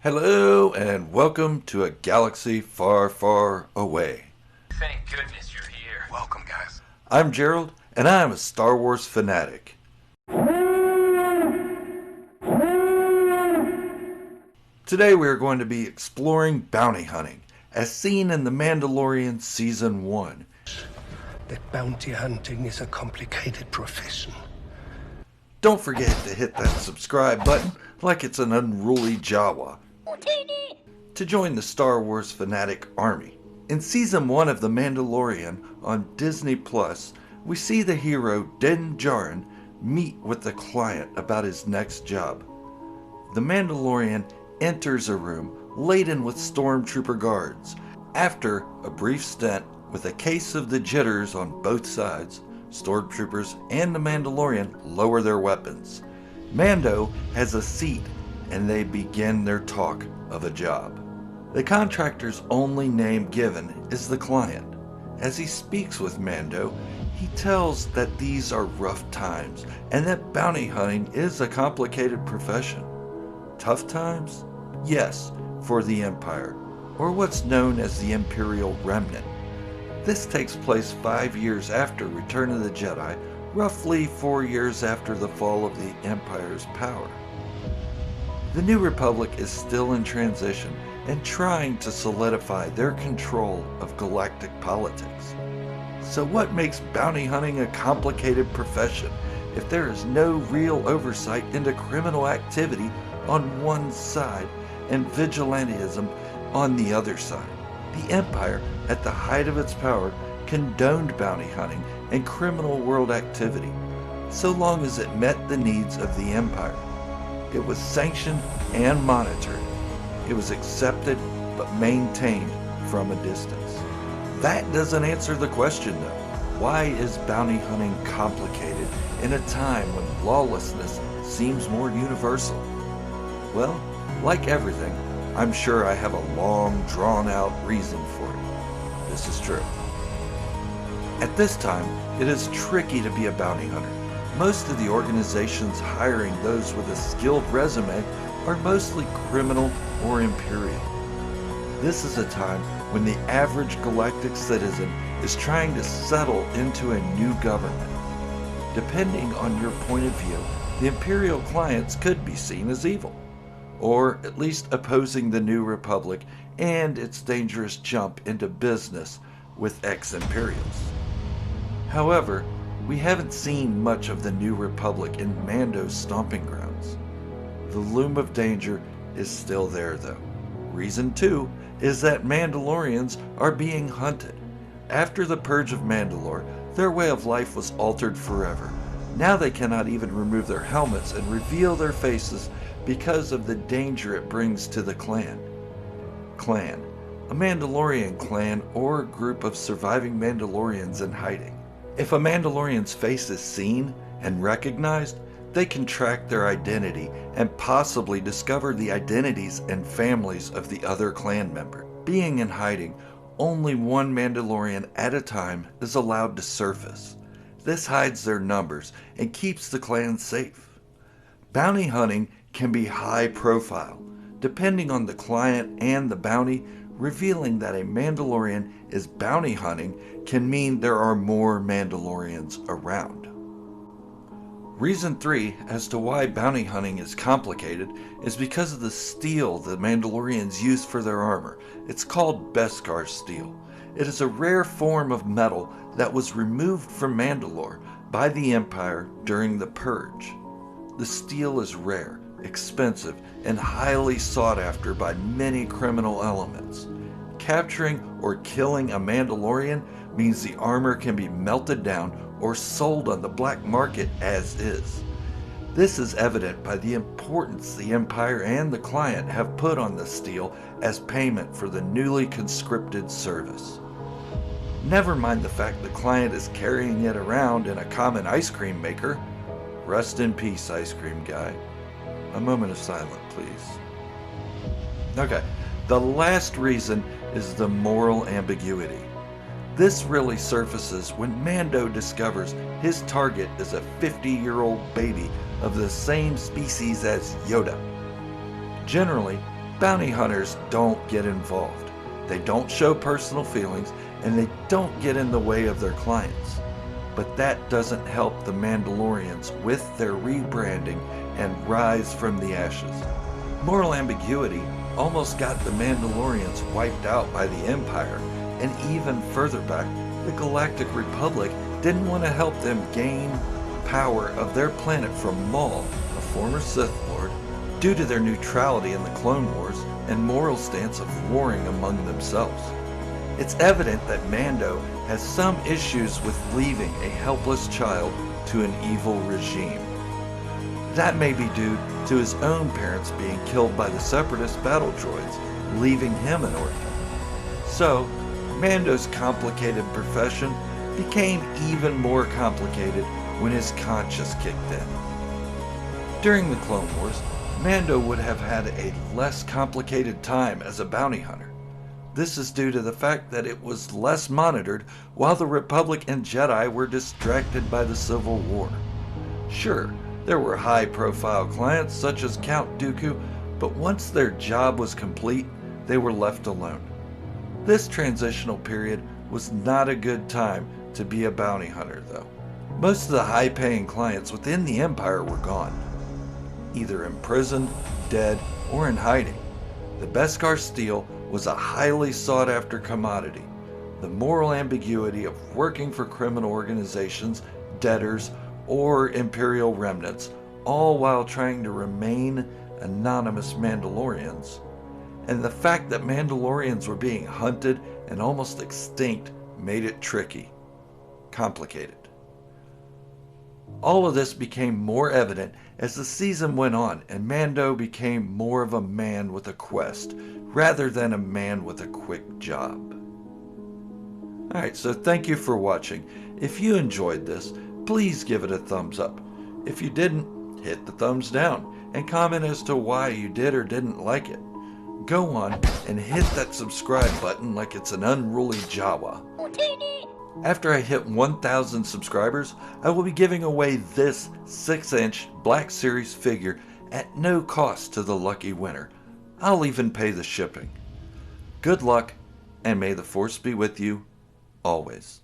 Hello and welcome to a galaxy far, far away. Thank goodness you're here. Welcome, guys. I'm Gerald, and I'm a Star Wars fanatic. Today we are going to be exploring bounty hunting, as seen in The Mandalorian Season 1. That bounty hunting is a complicated profession. Don't forget to hit that subscribe button like it's an unruly Jawa to join the Star Wars fanatic army. In Season 1 of The Mandalorian on Disney Plus, we see the hero Din Djarin meet with the client about his next job. The Mandalorian enters a room laden with stormtrooper guards. After a brief stint with a case of the jitters on both sides, stormtroopers and the Mandalorian lower their weapons. Mando has a seat and they begin their talk of a job. The contractor's only name given is the client. As he speaks with Mando, he tells that these are rough times and that bounty hunting is a complicated profession. Tough times? Yes, for the Empire, or what's known as the Imperial Remnant. This takes place 5 years after Return of the Jedi, roughly 4 years after the fall of the Empire's power. The New Republic is still in transition and trying to solidify their control of galactic politics. So what makes bounty hunting a complicated profession if there is no real oversight into criminal activity on one side and vigilantism on the other side? The Empire, at the height of its power, condoned bounty hunting and criminal world activity, so long as it met the needs of the Empire. It was sanctioned and monitored. It was accepted but maintained from a distance. That doesn't answer the question though. Why is bounty hunting complicated in a time when lawlessness seems more universal? Well, like everything, I'm sure I have a long, drawn-out reason for it. This is true. At this time, it is tricky to be a bounty hunter. Most of the organizations hiring those with a skilled resume are mostly criminal or imperial. This is a time when the average galactic citizen is trying to settle into a new government. Depending on your point of view, the imperial clients could be seen as evil, or at least opposing the New Republic and its dangerous jump into business with ex-Imperials. However, we haven't seen much of the New Republic in Mando's stomping grounds. The loom of danger is still there though. Reason 2 is that Mandalorians are being hunted. After the purge of Mandalore, their way of life was altered forever. Now they cannot even remove their helmets and reveal their faces because of the danger it brings to the clan. Clan, a Mandalorian clan or group of surviving Mandalorians in hiding. If a Mandalorian's face is seen and recognized, they can track their identity and possibly discover the identities and families of the other clan member. Being in hiding, only one Mandalorian at a time is allowed to surface. This hides their numbers and keeps the clan safe. Bounty hunting can be high profile, depending on the client and the bounty. Revealing that a Mandalorian is bounty hunting can mean there are more Mandalorians around. Reason 3 as to why bounty hunting is complicated is because of the steel the Mandalorians use for their armor. It's called Beskar steel. It is a rare form of metal that was removed from Mandalore by the Empire during the Purge. The steel is rare, expensive, and highly sought after by many criminal elements. Capturing or killing a Mandalorian means the armor can be melted down or sold on the black market as is. This is evident by the importance the Empire and the client have put on the steel as payment for the newly conscripted service. Never mind the fact the client is carrying it around in a common ice cream maker. Rest in peace, ice cream guy. A moment of silence, please. Okay, the last reason is the moral ambiguity. This really surfaces when Mando discovers his target is a 50-year-old baby of the same species as Yoda. Generally, Bounty hunters don't get involved. They don't show personal feelings, and they don't get in the way of their clients. But that doesn't help the Mandalorians with their rebranding and rise from the ashes. Moral ambiguity almost got the Mandalorians wiped out by the Empire, and even further back, the Galactic Republic didn't want to help them gain power of their planet from Maul, a former Sith Lord, due to their neutrality in the Clone Wars and moral stance of warring among themselves. It's evident that Mando has some issues with leaving a helpless child to an evil regime. That may be due to his own parents being killed by the Separatist battle droids, leaving him an orphan. So, Mando's complicated profession became even more complicated when his conscience kicked in. During the Clone Wars, Mando would have had a less complicated time as a bounty hunter. This is due to the fact that it was less monitored while the Republic and Jedi were distracted by the Civil War. Sure, there were high-profile clients such as Count Dooku, but once their job was complete, they were left alone. This transitional period was not a good time to be a bounty hunter, though. Most of the high-paying clients within the Empire were gone, either imprisoned, dead, or in hiding. The Beskar steel was a highly sought-after commodity. The moral ambiguity of working for criminal organizations, debtors, or Imperial remnants, all while trying to remain anonymous Mandalorians, and the fact that Mandalorians were being hunted and almost extinct made it tricky, complicated. All of this became more evident as the season went on and Mando became more of a man with a quest rather than a man with a quick job. Alright, so thank you for watching. If you enjoyed this, please give it a thumbs up. If you didn't, hit the thumbs down and comment as to why you did or didn't like it. Go on and hit that subscribe button like it's an unruly Jawa. After I hit 1,000 subscribers, I will be giving away this 6-inch Black Series figure at no cost to the lucky winner. I'll even pay the shipping. Good luck, and may the Force be with you always.